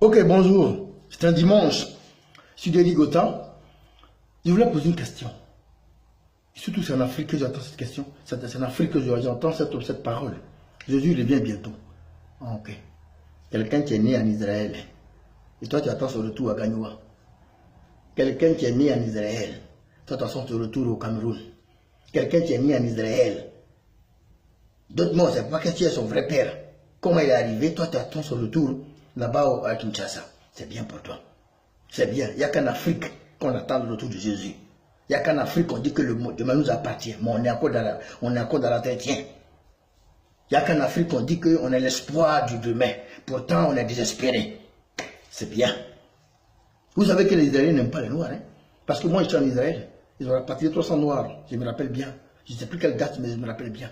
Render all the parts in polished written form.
Ok, bonjour. C'est un dimanche. Je suis Denis Gauthier. Je voulais poser une question. Surtout, c'est en Afrique que j'entends cette question. C'est en Afrique que j'entends cette parole. Jésus revient bientôt. Ah, ok. Quelqu'un qui est né en Israël. Et toi, tu attends son retour à Gagnoua. Quelqu'un qui est né en Israël. Toi, tu attends son retour au Cameroun. Quelqu'un qui est né en Israël. D'autres mots, c'est pas que tu es son vrai père. Comment il est arrivé, toi, tu attends son retour là-bas à Kinshasa. C'est bien pour toi. C'est bien. Il n'y a qu'en Afrique qu'on attend le retour de Jésus. Il n'y a qu'en Afrique qu'on dit que le demain nous appartient. Mais on est encore dans l'entretien. Il n'y a qu'en Afrique qu'on dit qu'on a l'espoir du demain. Pourtant, on est désespéré. C'est bien. Vous savez que les Israéliens n'aiment pas les Noirs. Hein? Parce que moi, je suis en Israël. Ils ont rapatrié 300 Noirs. Je me rappelle bien. Je ne sais plus quelle date, mais je me rappelle bien.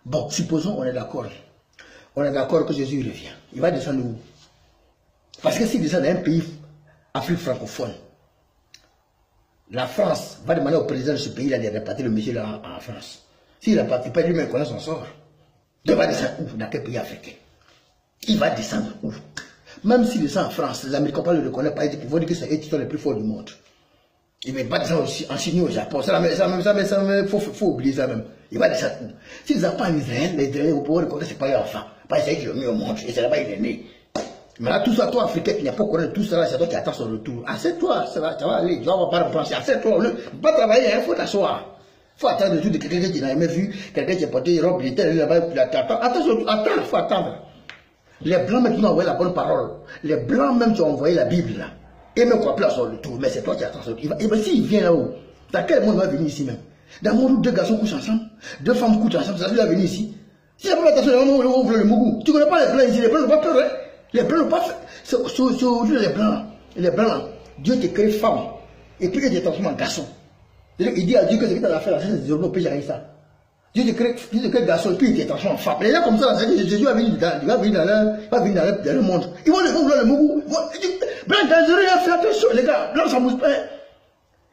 Bon, supposons on est d'accord. On est d'accord que Jésus revient. Il va descendre où? Parce que s'il descend dans un pays, Afrique francophone, la France va demander au président de ce pays-là de répartir le monsieur là en France. S'il ne répartit pas, lui-même connaît son sort. Il va descendre où? Dans quel pays africain? Il va descendre où? Même s'il descend en France, les Américains ne le reconnaissent pas, ils vont dire que c'est eux qui sont les plus forts du monde. Il ne va pas descendre en Chine ou au Japon. Il faut oublier ça même. Il va descendre où? S'ils n'ont pas en Israël, les Israéliens vont pouvoir reconnaître que ce n'est pas leur enfant. Parce que c'est eux qui l'ont mis au monde. Et c'est là-bas qu'il est né. Maintenant, tout ça, toi, Africain, qui n'a pas connu tout ça, c'est toi qui attends son retour. Assieds-toi, ça va aller. Tu vas pas repenser. Assieds-toi. Ne pas travailler, il faut t'asseoir. Il faut attendre le retour de quelqu'un qui n'a jamais vu, quelqu'un qui a porté une robe militaire, là-bas, attends, il faut attendre. Les Blancs, même, qui ont envoyé la bonne parole. Les Blancs, même, qui ont envoyé la Bible, là. Et même qu'on appelle à son retour. Mais c'est toi qui attends son retour. Et bien, s'il vient là-haut, dans quel monde va venir ici même? Dans mon groupe, deux garçons couchent ensemble, deux femmes couchent ensemble, ça va venir ici. Si la première attention, on ouvre le mougou. Tu ne connais pas les Blancs ici, les Blancs n'ont pas peur, hein? Les Blancs n'ont pas fait. C'est aujourd'hui les Blancs. Les Blancs, là, Dieu te crée femme. Et puis il te transforme en garçon. Il dit à Dieu que ce que tu as fait là, c'est des journaux, peut gérer ça. Dieu te crée garçon, et puis il te transforme en femme. Les gens comme ça, c'est que Jésus va venir dans le monde. Ils vont ouvrir le mougou. Blanc dangereux, fais attention, les gars. Blanc, ça ne mousse pas.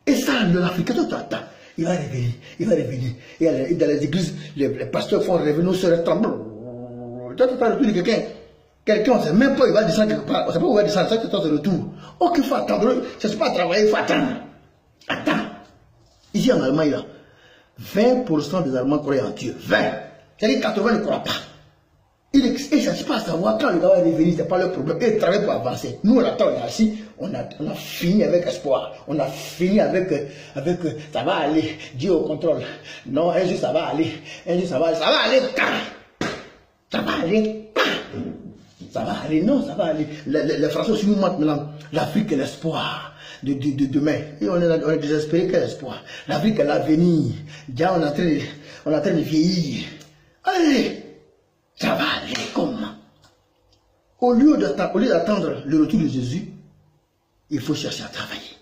Et ça, l'Africain, toi, tu attends. Il va revenir, il va revenir. Et dans les églises, les pasteurs font revenir sur le tremble. Toi, tu parles de quelqu'un. Quelqu'un, on ne sait même pas, il va descendre quelque part. On ne sait pas où il va descendre, ça, c'est ton retour. Ok, il faut attendre. Ce n'est pas travailler, il faut attendre. Attends. Ici en Allemagne, là, 20% des Allemands croient en Dieu. 20. C'est-à-dire 80 ne croient pas. Ils ne cherchent pas à savoir quand le gars va revenir, ce n'est pas leur problème. Ils travaillent pour avancer. Nous, on attend, on est assis, on a fini avec espoir. On a fini avec ça va aller, Dieu au contrôle. Non, un jour ça va aller, un jour ça va aller, ça va aller, ça va aller, non, ça va aller. Les Français aussi nous montrent maintenant l'Afrique est l'espoir de demain. Et on est désespéré quel espoir. L'Afrique est l'avenir. Déjà, on est en train de vieillir. Allez! Ça va aller comment? Au lieu d'attendre le retour de Jésus, il faut chercher à travailler.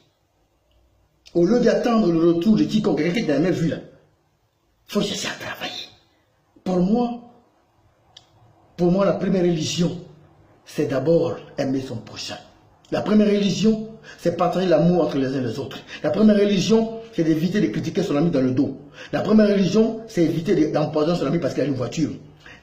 Au lieu d'attendre le retour de quiconque, quelqu'un qui n'a jamais vu là, il faut chercher à travailler. Pour moi, la première religion, c'est d'abord aimer son prochain. La première religion, c'est partager l'amour entre les uns et les autres. La première religion, c'est d'éviter de critiquer son ami dans le dos. La première religion, c'est éviter d'empoisonner son ami parce qu'il a une voiture.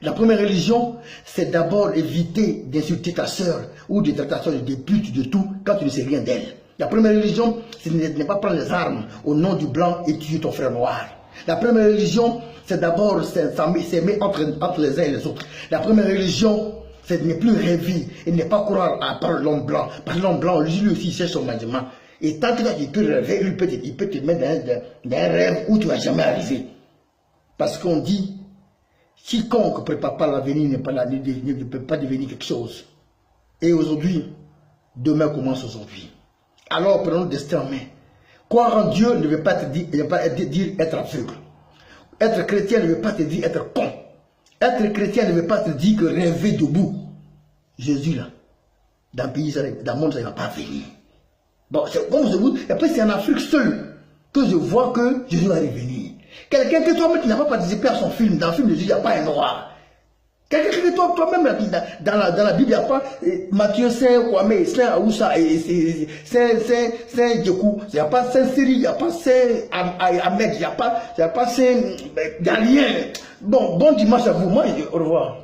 La première religion, c'est d'abord éviter d'insulter ta soeur ou de traiter ta soeur de pute, de tout, quand tu ne sais rien d'elle. La première religion, c'est de ne pas prendre les armes au nom du blanc et tuer ton frère noir. La première religion, c'est d'abord s'aimer entre les uns et les autres. La première religion, c'est de ne plus rêver et de ne pas croire à part l'homme blanc. Parce que l'homme blanc, lui aussi, cherche son maniement. Et tant que tu peux rêver, il peut te mettre dans un rêve où tu ne vas jamais arriver. Parce qu'on dit, quiconque ne prépare pas l'avenir ne peut pas devenir quelque chose. Et aujourd'hui, demain commence aujourd'hui. Alors prenons le destin en main. Croire en Dieu ne veut pas te dire être aveugle. Être chrétien ne veut pas te dire être con. Être chrétien ne veut pas te dire que rêver debout. Jésus là, dans le monde, ça ne va pas venir. Bon, comme je vous dis, et puis c'est en Afrique seule que je vois que Jésus va revenir. Quelqu'un que toi-même qui n'a pas participé à son film, dans le film de Jésus, il n'y a pas un noir. Quelqu'un que toi-même, dans la Bible, il n'y a pas Matthieu, Saint Kwame, Saint Aoussa, Saint Djekou, il n'y a pas Saint Syrie, il n'y a pas Saint Ahmed, il n'y a pas Saint Galien. Bon dimanche à vous, moi, au revoir.